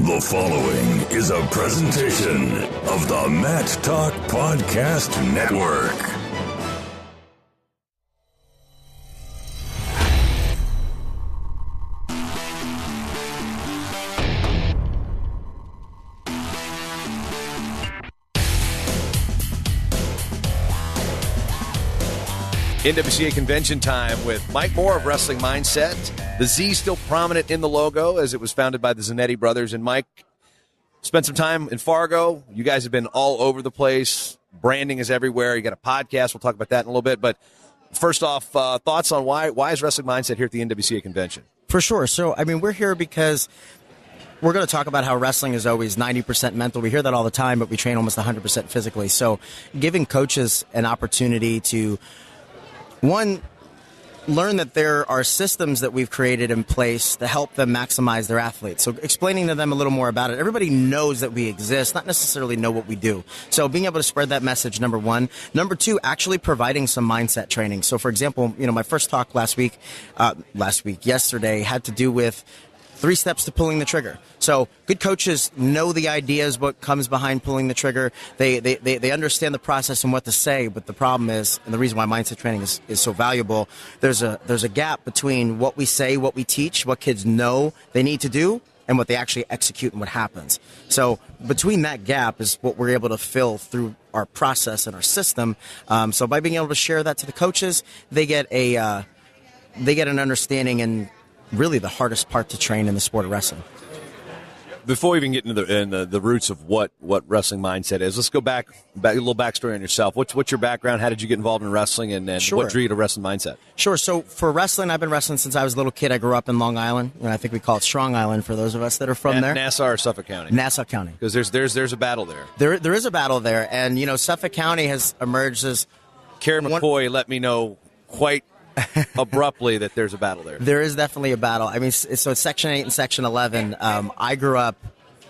The following is a presentation of the Matt Talk Podcast Network. NWCA convention time with Mike Moore of Wrestling Mindset. The Z still prominent in the logo as it was founded by the Zanetti brothers. And Mike, spent some time in Fargo. You guys have been all over the place. Branding is everywhere. You got a podcast. We'll talk about that in a little bit. But first off, thoughts on why is Wrestling Mindset here at the NWCA convention? For sure. So, we're here because we're going to talk about how wrestling is always 90% mental. We hear that all the time, but we train almost 100% physically. So giving coaches an opportunity to, one, learn that there are systems that we've created in place to help them maximize their athletes. So explaining to them a little more about it. Everybody knows that we exist, not necessarily know what we do. So being able to spread that message, number one. Number two, actually providing some mindset training. So for example, my first talk yesterday had to do with 3 steps to pulling the trigger. So good coaches know the ideas, what comes behind pulling the trigger. They understand the process and what to say. But the problem is, and the reason why mindset training is so valuable, there's a gap between what we say, what we teach, what kids know they need to do, and what they actually execute and what happens. So between that gap is what we're able to fill through our process and our system. So by being able to share that to the coaches, they get an understanding and really the hardest part to train in the sport of wrestling. Before we even get into the roots of what Wrestling Mindset is, let's go back a little backstory on yourself. What's your background? How did you get involved in wrestling, and Sure. what drew you to Wrestling Mindset? Sure. So for wrestling, I've been wrestling since I was a little kid. I grew up in Long Island. I think we call it Strong Island for those of us that are from there. Nassau or Suffolk County? Nassau County. Because there's a battle there. There is a battle there, and Suffolk County has emerged as Karen McCoy let me know quite abruptly that there's a battle there. There is definitely a battle. So it's Section 8 and Section 11. I grew up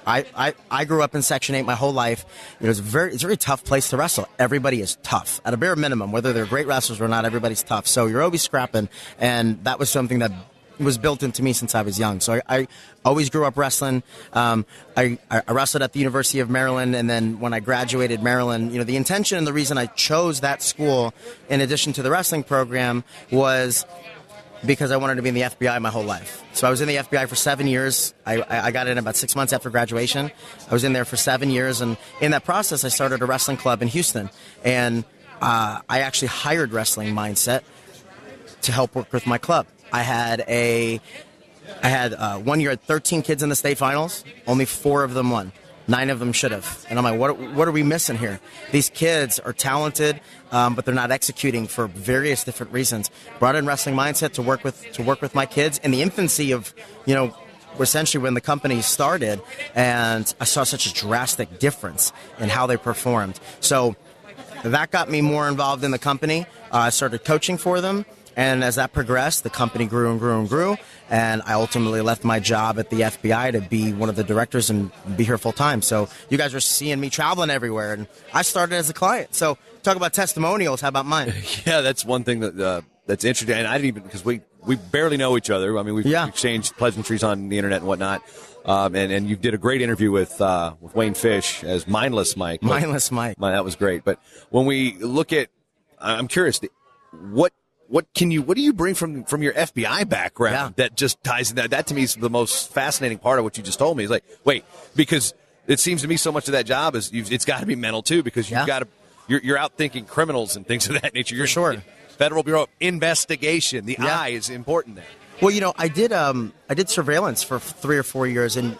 in Section 8 my whole life. It's a very tough place to wrestle. Everybody is tough. At a bare minimum, whether they're great wrestlers or not, everybody's tough. So you're always scrapping, and that was something that was built into me since I was young. So I always grew up wrestling. I wrestled at the University of Maryland, and then when I graduated Maryland, the intention and the reason I chose that school in addition to the wrestling program was because I wanted to be in the FBI my whole life. So I was in the FBI for 7 years. I got in about 6 months after graduation. I was in there for 7 years, and in that process, I started a wrestling club in Houston. And I actually hired Wrestling Mindset to help work with my club. I had 1 year, 13 kids in the state finals. Only 4 of them won. 9 of them should have. And I'm like, what are we missing here? These kids are talented, but they're not executing for various different reasons. Brought in Wrestling Mindset to work with my kids in the infancy of, essentially when the company started, and I saw such a drastic difference in how they performed. So that got me more involved in the company. I started coaching for them. And as that progressed, the company grew and grew and grew, and I ultimately left my job at the FBI to be one of the directors and be here full time. So you guys are seeing me traveling everywhere, and I started as a client. So talk about testimonials. How about mine? Yeah, that's one thing that's interesting, and I didn't even, because we barely know each other. We've exchanged pleasantries on the internet and whatnot. And you did a great interview with Wayne Fish as Mindless Mike. Mindless Mike. That was great. But when we look at, I'm curious, what do you bring from your FBI background that just ties in? That to me is the most fascinating part of what you just told me. Is like, wait, because it seems to me so much of that job is it's got to be mental too, because you're out thinking criminals and things of that nature. You're sure. Federal Bureau of Investigation. The eye is important there. Well, I did surveillance for 3 or 4 years, and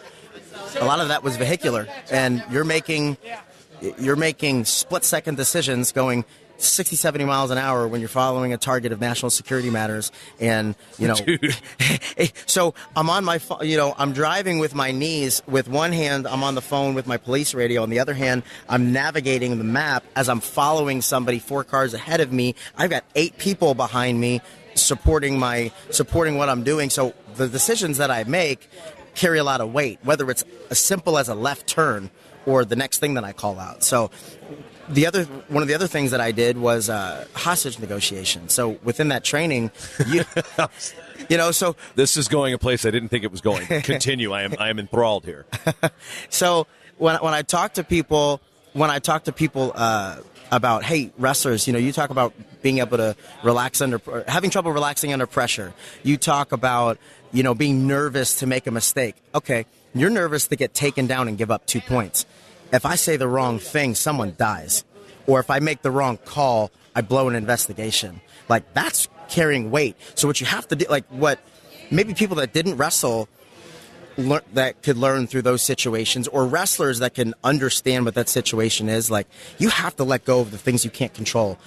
a lot of that was vehicular, and you're making split-second decisions going 60, 70 miles an hour when you're following a target of national security matters. And, so I'm on my phone, I'm driving with my knees. With one hand, I'm on the phone with my police radio. On the other hand, I'm navigating the map as I'm following somebody 4 cars ahead of me. I've got 8 people behind me supporting what I'm doing. So the decisions that I make carry a lot of weight, whether it's as simple as a left turn or the next thing that I call out. So one of the other things that I did was hostage negotiation. So within that training, So this is going a place I didn't think it was going. Continue. I am enthralled here. So when I talk to people, about, hey, wrestlers, you talk about being able to having trouble relaxing under pressure. You talk about, being nervous to make a mistake. Okay, you're nervous to get taken down and give up 2 points. If I say the wrong thing, someone dies. Or if I make the wrong call, I blow an investigation. Like, that's carrying weight. So what you have to do, like what maybe people that didn't wrestle that could learn through those situations, or wrestlers that can understand what that situation is, like, you have to let go of the things you can't control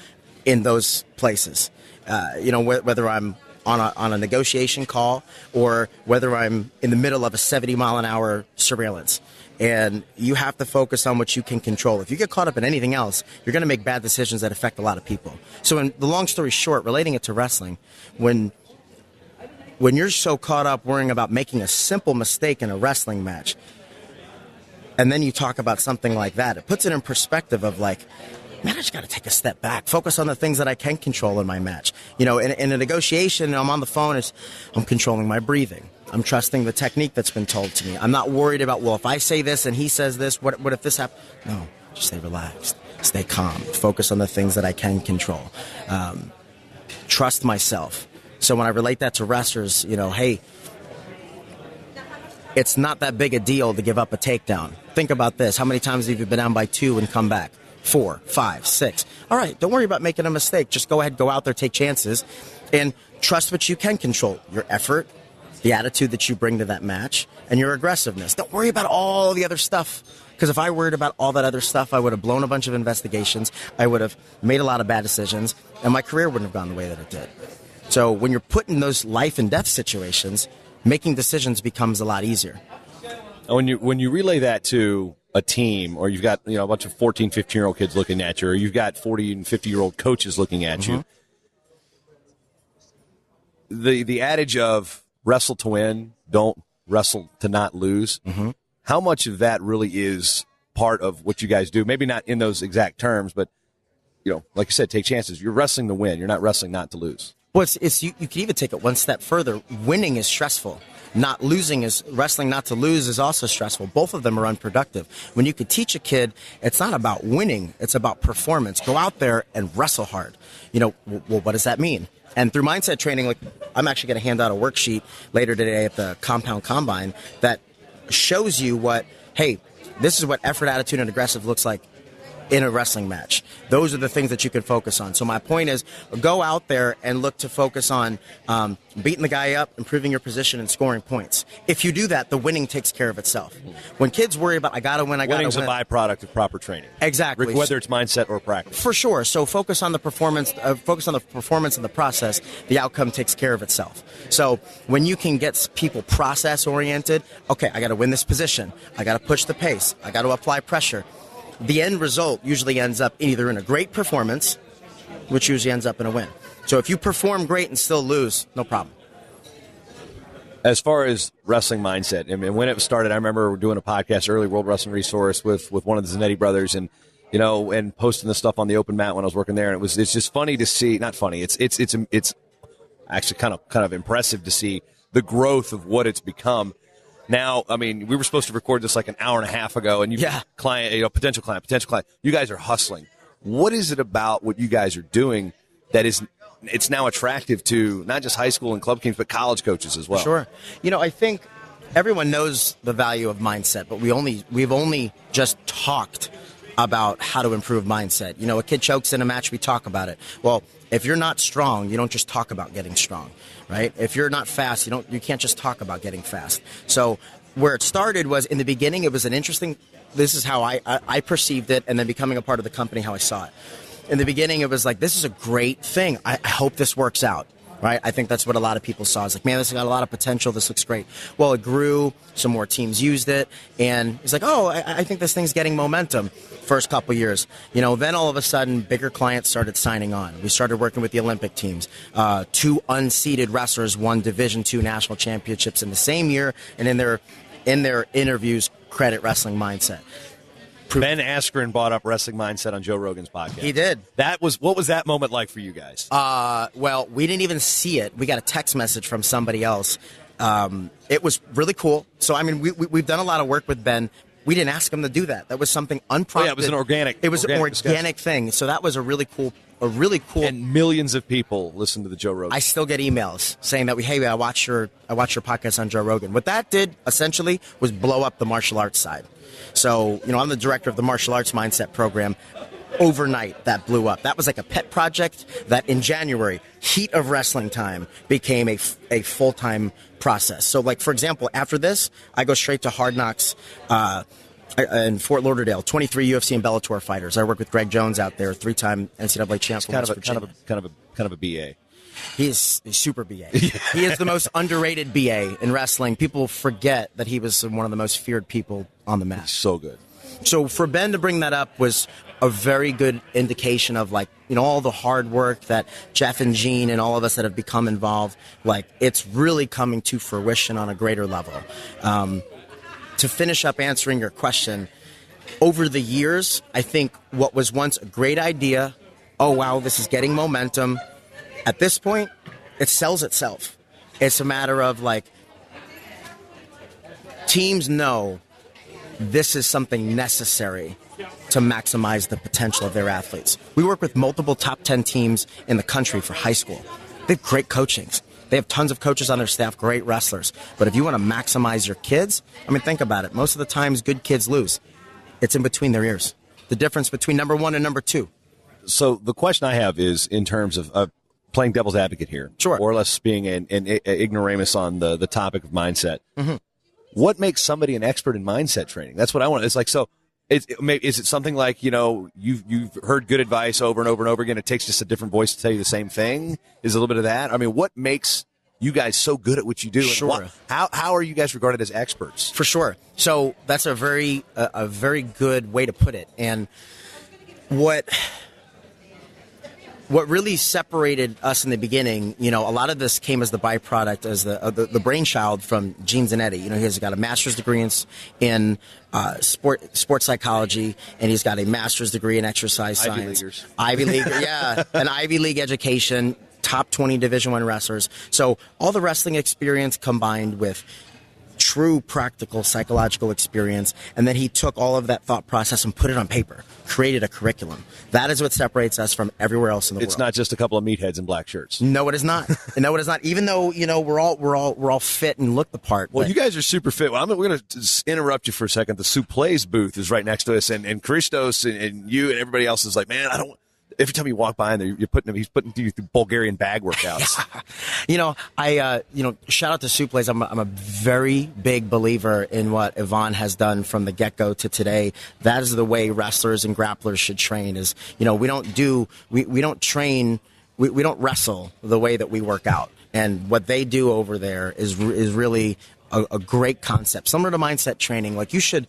in those places. Whether I'm on a negotiation call or whether I'm in the middle of a 70-mile-an-hour surveillance. And you have to focus on what you can control. If you get caught up in anything else, you're going to make bad decisions that affect a lot of people. So in the long story short, relating it to wrestling, when you're so caught up worrying about making a simple mistake in a wrestling match, and then you talk about something like that, it puts it in perspective of like, man, I just got to take a step back, focus on the things that I can control in my match. In a negotiation, I'm on the phone, I'm controlling my breathing. I'm trusting the technique that's been told to me. I'm not worried about, well, if I say this and he says this, what if this happens? No, just stay relaxed, stay calm, focus on the things that I can control. Trust myself. So when I relate that to wrestlers, hey, it's not that big a deal to give up a takedown. Think about this. How many times have you been down by 2 and come back? 4, 5, 6. All right, don't worry about making a mistake. Just go ahead, go out there, take chances, and trust what you can control. Your effort, the attitude that you bring to that match, and your aggressiveness. Don't worry about all the other stuff, because if I worried about all that other stuff, I would have blown a bunch of investigations, I would have made a lot of bad decisions, and my career wouldn't have gone the way that it did. So when you're put in those life and death situations, making decisions becomes a lot easier. When you relay that to a team, or you've got a bunch of 14, 15-year-old kids looking at you, or you've got 40 and 50-year-old coaches looking at you, the adage of wrestle to win, don't wrestle to not lose. How much of that really is part of what you guys do? Maybe not in those exact terms, but like you said, take chances. You're wrestling to win. You're not wrestling not to lose. Well, you can even take it one step further. Winning is stressful. Not losing is wrestling. Not to lose is also stressful. Both of them are unproductive. When you could teach a kid, it's not about winning. It's about performance. Go out there and wrestle hard. Well, what does that mean? And through mindset training, like, I'm actually going to hand out a worksheet later today at the Compound Combine that shows you this is what effort, attitude, and aggressive looks like in a wrestling match. Those are the things that you can focus on. So my point is, go out there and look to focus on beating the guy up, improving your position, and scoring points. If you do that, the winning takes care of itself. When kids worry about, I got to win, Winning's a byproduct of proper training. Exactly. Whether it's mindset or practice. For sure. So focus on the performance, and the process. The outcome takes care of itself. So when you can get people process-oriented, okay, I got to win this position. I got to push the pace. I got to apply pressure. The end result usually ends up either in a great performance, which usually ends up in a win. So if you perform great and still lose, no problem. As far as wrestling mindset, I mean, when it started, I remember doing a podcast early, World Wrestling Resource, with one of the Zanetti brothers, and and posting the stuff on the open mat when I was working there. And it's just funny to see. Not funny. It's actually kind of impressive to see the growth of what it's become. Now, I mean, we were supposed to record this like an hour and a half ago, and potential client. You guys are hustling. What is it about what you guys are doing that it's now attractive to not just high school and club teams, but college coaches as well? Sure. I think everyone knows the value of mindset, but we've only just talked about how to improve mindset. A kid chokes in a match, we talk about it. Well, if you're not strong, you don't just talk about getting strong, right? If you're not fast, you can't just talk about getting fast. So where it started was, in the beginning, it was an interesting, this is how I perceived it, and then becoming a part of the company, how I saw it. In the beginning, it was like, this is a great thing. I hope this works out. Right? I think that's what a lot of people saw. It's like, man, this has got a lot of potential. This looks great. Well, it grew. Some more teams used it. And it's like, oh, I think this thing's getting momentum. First couple years. Then all of a sudden, bigger clients started signing on. We started working with the Olympic teams. 2 unseeded wrestlers won Division II national championships in the same year. And in their interviews, credit wrestling mindset. Ben Askren brought up Wrestling Mindset on Joe Rogan's podcast. He did. What was that moment like for you guys? Well, we didn't even see it. We got a text message from somebody else. It was really cool. So, I mean, we've done a lot of work with Ben. We didn't ask him to do that. That was something unprompted. Yeah, it was an organic. It was an organic thing. So that was a really cool. And millions of people listen to the Joe Rogan. I still get emails saying that I watch your podcast on Joe Rogan. What that did essentially was blow up the martial arts side. So, I'm the director of the martial arts mindset program. Overnight, that blew up. That was like a pet project that in January, heat of wrestling time, became a full-time process. So, like, for example, after this, I go straight to Hard Knocks in Fort Lauderdale, 23 UFC and Bellator fighters. I work with Greg Jones out there, 3-time NCAA champ from West Virginia. Kind of a BA. He's super BA. He is the most underrated BA in wrestling. People forget that he was one of the most feared people on the mat. He's so good. So for Ben to bring that up was a very good indication of, like, all the hard work that Jeff and Gene and all of us that have become involved, like, it's really coming to fruition on a greater level. To finish up answering your question, over the years, I think what was once a great idea, oh, wow, this is getting momentum, at this point, it sells itself. It's a matter of, like, teams know this is something necessary to maximize the potential of their athletes. We work with multiple top 10 teams in the country for high school. They have great coachings. They have tons of coaches on their staff, great wrestlers. But if you want to maximize your kids, I mean, think about it. Most of the times, good kids lose. It's in between their ears. The difference between number 1 and number 2. So the question I have is in terms of playing devil's advocate here. Sure. Or less being an ignoramus on the topic of mindset. Mm-hmm. What makes somebody an expert in mindset training? That's what I want. It's like, so is it something like, you've heard good advice over and over and over again. It takes just a different voice to tell you the same thing. Is a little bit of that. I mean, what makes you guys so good at what you do? Sure. And how are you guys regarded as experts? For sure. So that's a very good way to put it. And what really separated us in the beginning, a lot of this came as the byproduct, as the brainchild from Gene Zanetti. He's got a master's degree in sports psychology, and he's got a master's degree in exercise science. Ivy League, yeah, an Ivy League education, top 20 Division I wrestlers. So all the wrestling experience combined with true practical psychological experience, and then he took all of that thought process and put it on paper, created a curriculum. That is what separates us from everywhere else in the world. It's not just a couple of meatheads in black shirts. No, it is not. No, it is not. Even though we're all fit and look the part. Well, you guys are super fit. Well, we're going to interrupt you for a second. The Suple's booth is right next to us, and Christos and you and everybody else is like, man, I don't. Every time you walk by in there, he's putting you through Bulgarian bag workouts. Shout out to Suple's. I'm a very big believer in what Yvonne has done from the get-go to today. That is the way wrestlers and grapplers should train. We don't wrestle the way that we work out. And what they do over there is really a great concept, similar to mindset training. Like you should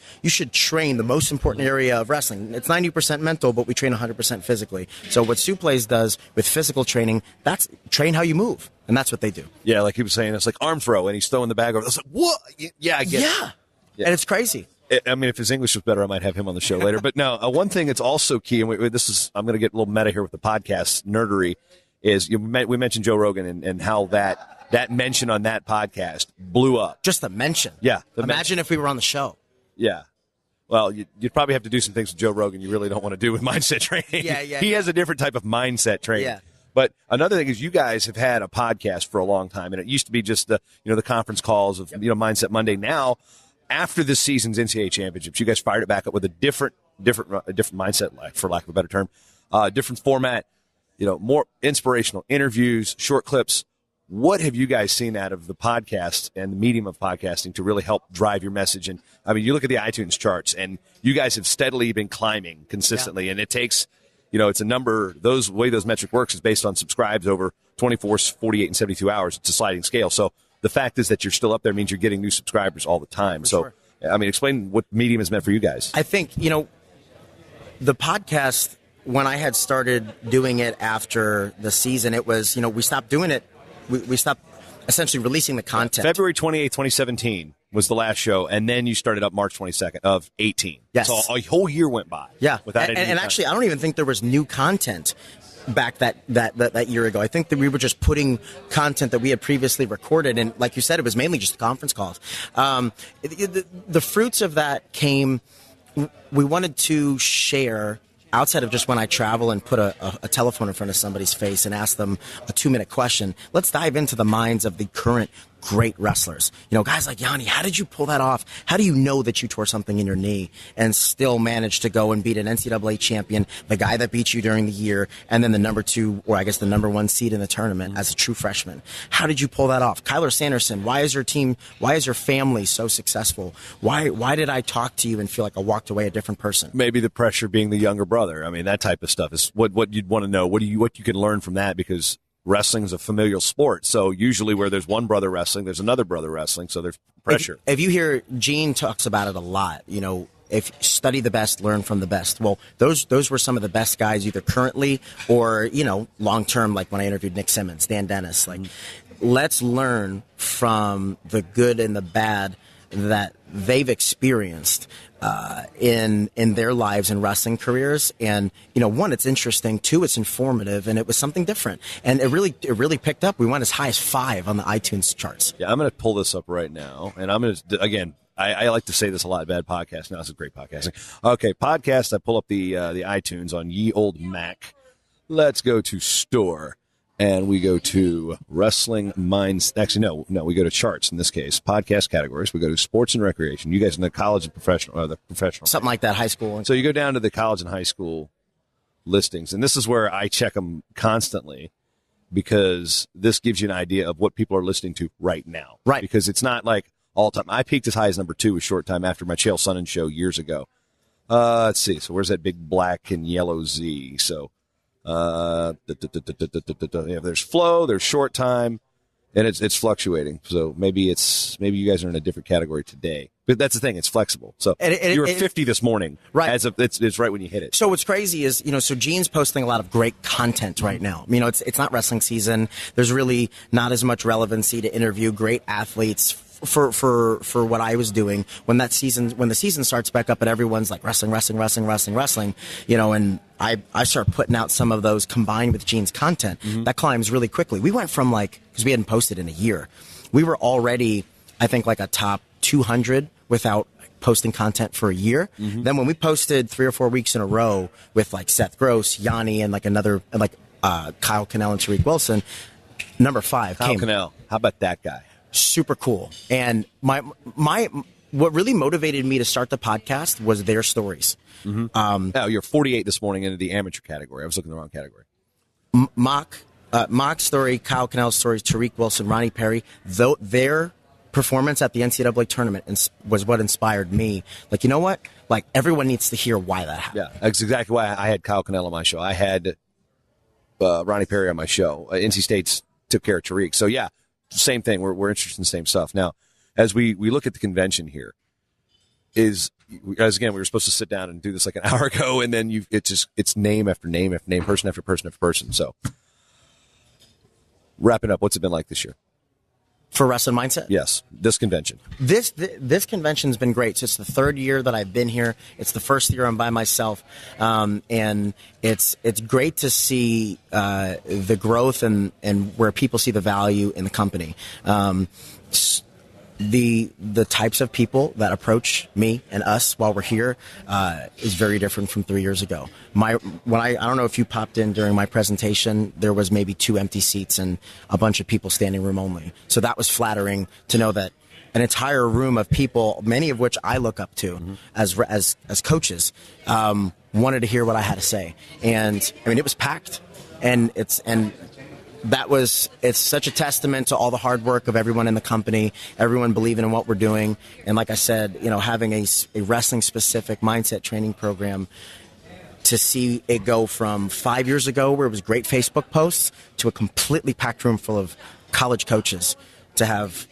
train the most important area of wrestling. It's 90% mental, but we train 100% physically. So what Suple's does with physical training, that's train how you move, and that's what they do. Yeah, like he was saying, it's like arm throw, and he's throwing the bag over. I was like, what? Yeah, I get it. Yeah, and it's crazy. I mean, if his English was better, I might have him on the show later. But no, one thing that's also key, and I'm going to get a little meta here with the podcast nerdery, is we mentioned Joe Rogan and how that mention on that podcast blew up. Just the mention. Yeah. Imagine if we were on the show. Yeah. Well, you'd probably have to do some things with Joe Rogan you really don't want to do with mindset training. Yeah. He has a different type of mindset training. Yeah. But another thing is you guys have had a podcast for a long time, and it used to be just the conference calls of Mindset Monday. Now, after this season's NCAA championships, you guys fired it back up with a different mindset, for lack of a better term, different format, more inspirational interviews, short clips. What have you guys seen out of the podcast and the medium of podcasting to really help drive your message? And I mean, you look at the iTunes charts, and you guys have steadily been climbing consistently, and it takes, it's a number. The way those metric works is based on subscribes over 24, 48, and 72 hours. It's a sliding scale. So the fact is that you're still up there means you're getting new subscribers all the time. Sure. I mean, explain what medium has meant for you guys. I think, the podcast, when I had started doing it after the season, it was, we stopped doing it. We stopped essentially releasing the content. February 28th, 2017, was the last show, and then you started up March 22nd of 18. Yes. So a whole year went by. Yeah. Without and actually, I don't even think there was new content back that year ago. I think that we were just putting content that we had previously recorded, and like you said, it was mainly just conference calls. The fruits of that came. We wanted to share, outside of just when I travel and put a telephone in front of somebody's face and ask them a 2-minute question, let's dive into the minds of the current great wrestlers. Guys like Yanni, how did you pull that off? How do you know that you tore something in your knee and still managed to go and beat an NCAA champion, the guy that beat you during the year, and then the number 2, or I guess the number 1 seed in the tournament as a true freshman? How did you pull that off? Kyler Sanderson, why is your family so successful? Why did I talk to you and feel like I walked away a different person? Maybe the pressure being the younger brother. I mean, that type of stuff is what you'd want to know. What you can learn from that, because wrestling is a familial sport. So usually where there's one brother wrestling, there's another brother wrestling. So there's pressure. If you hear Gene talks about it a lot, if study the best, learn from the best. Well, those were some of the best guys, either currently or, long term, like when I interviewed Nick Simmons, Dan Dennis. Like, let's learn from the good and the bad that they've experienced in their lives and wrestling careers. And one, it's interesting. 2, it's informative, and it was something different. And it really picked up. We went as high as 5 on the iTunes charts. Yeah, I'm going to pull this up right now, and I'm going to again. I like to say this a lot. Bad podcast. Now it's a great podcasting. Okay, podcast. I pull up the iTunes on ye old Mac. Let's go to store. And we go to Wrestling Minds. Actually, no, we go to charts in this case. Podcast categories. We go to sports and recreation. You guys in the college and professional, or the professional. Something like that, high school. So you go down to the college and high school listings. And this is where I check them constantly, because this gives you an idea of what people are listening to right now. Right. Because it's not like all time. I peaked as high as number 2 a short time after my Chael Sonnen show years ago. Let's see. So where's that big black and yellow Z? So there's flow, there's short time, and it's fluctuating. So maybe you guys are in a different category today. But that's the thing; it's flexible. So you were 50 this morning, right? As of it's right when you hit it. So what's crazy is so Gene's posting a lot of great content right now. It's not wrestling season. There's really not as much relevancy to interview great athletes for what I was doing when the season starts back up and everyone's like wrestling, and I start putting out some of those combined with Gene's content that climbs really quickly. We went from because we hadn't posted in a year, we were already, I think, like a top 200 without posting content for a year. Then when we posted 3 or 4 weeks in a row with like Seth Gross, Yanni, and Kyle Cannell and Tariq Wilson, number 5 Kyle came. Cannell, how about that guy? Super cool. And my what really motivated me to start the podcast was their stories. You're 48 this morning into the amateur category. I was looking in the wrong category. Mock's story, Kyle Cannell's stories, Tariq Wilson, Ronnie Perry, their performance at the NCAA tournament was what inspired me. Like, you know what? Like, everyone needs to hear why that happened. Yeah, that's exactly why I had Kyle Cannell on my show. I had Ronnie Perry on my show. NC State's took care of Tariq. So, yeah. Same thing. We're interested in the same stuff. Now, as we look at the convention here, as again, we were supposed to sit down and do this like an hour ago, and then it's name after name after name, person after person after person. So, wrapping up, what's it been like this year? For Wrestling Mindset? Yes, this convention. This convention's been great. So it's the 3rd year that I've been here. It's the 1st year I'm by myself, and it's great to see the growth and where people see the value in the company. The types of people that approach me and us while we're here is very different from 3 years ago. I don't know if you popped in during my presentation, there was maybe 2 empty seats and a bunch of people standing room only. So that was flattering to know that an entire room of people, many of which I look up to as coaches, wanted to hear what I had to say. And I mean, it was packed, and it's such a testament to all the hard work of everyone in the company, everyone believing in what we're doing. And like I said, having a wrestling specific mindset training program, to see it go from 5 years ago where it was great Facebook posts to a completely packed room full of college coaches, to have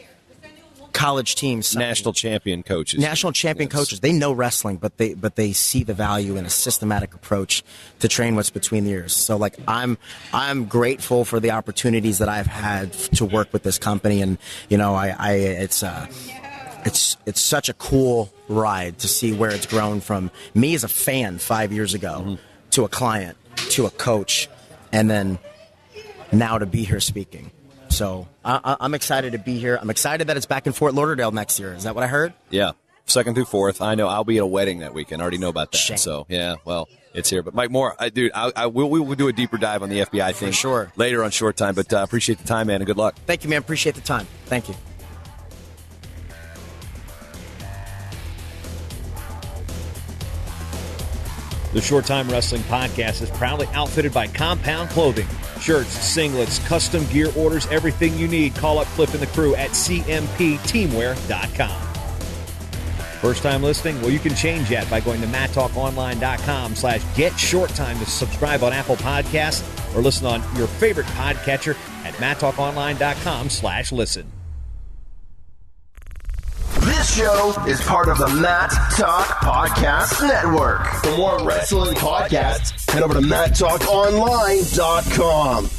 college teams, national champion coaches. They know wrestling, but they see the value in a systematic approach to train what's between the ears. So like I'm grateful for the opportunities that I've had to work with this company, and it's such a cool ride to see where it's grown from me as a fan 5 years ago to a client, to a coach, and then now to be here speaking. So I'm excited to be here. I'm excited that it's back in Fort Lauderdale next year. Is that what I heard? Yeah, 2nd through 4th. I know. I'll be at a wedding that weekend. I already know about that. Shame. So, yeah, well, it's here. But Mike Moore, we will do a deeper dive on the FBI thing sure. later on Short Time. But appreciate the time, man, and good luck. Thank you, man. Appreciate the time. Thank you. The Short Time Wrestling Podcast is proudly outfitted by Compound Clothing. Shirts, singlets, custom gear orders, everything you need. Call up Cliff and the crew at cmpteamwear.com. First time listening? Well, you can change that by going to matttalkonline.com/getshorttime to subscribe on Apple Podcasts or listen on your favorite podcatcher at matttalkonline.com/listen. This show is part of the Matt Talk Podcast Network. For more wrestling podcasts, head over to matttalkonline.com.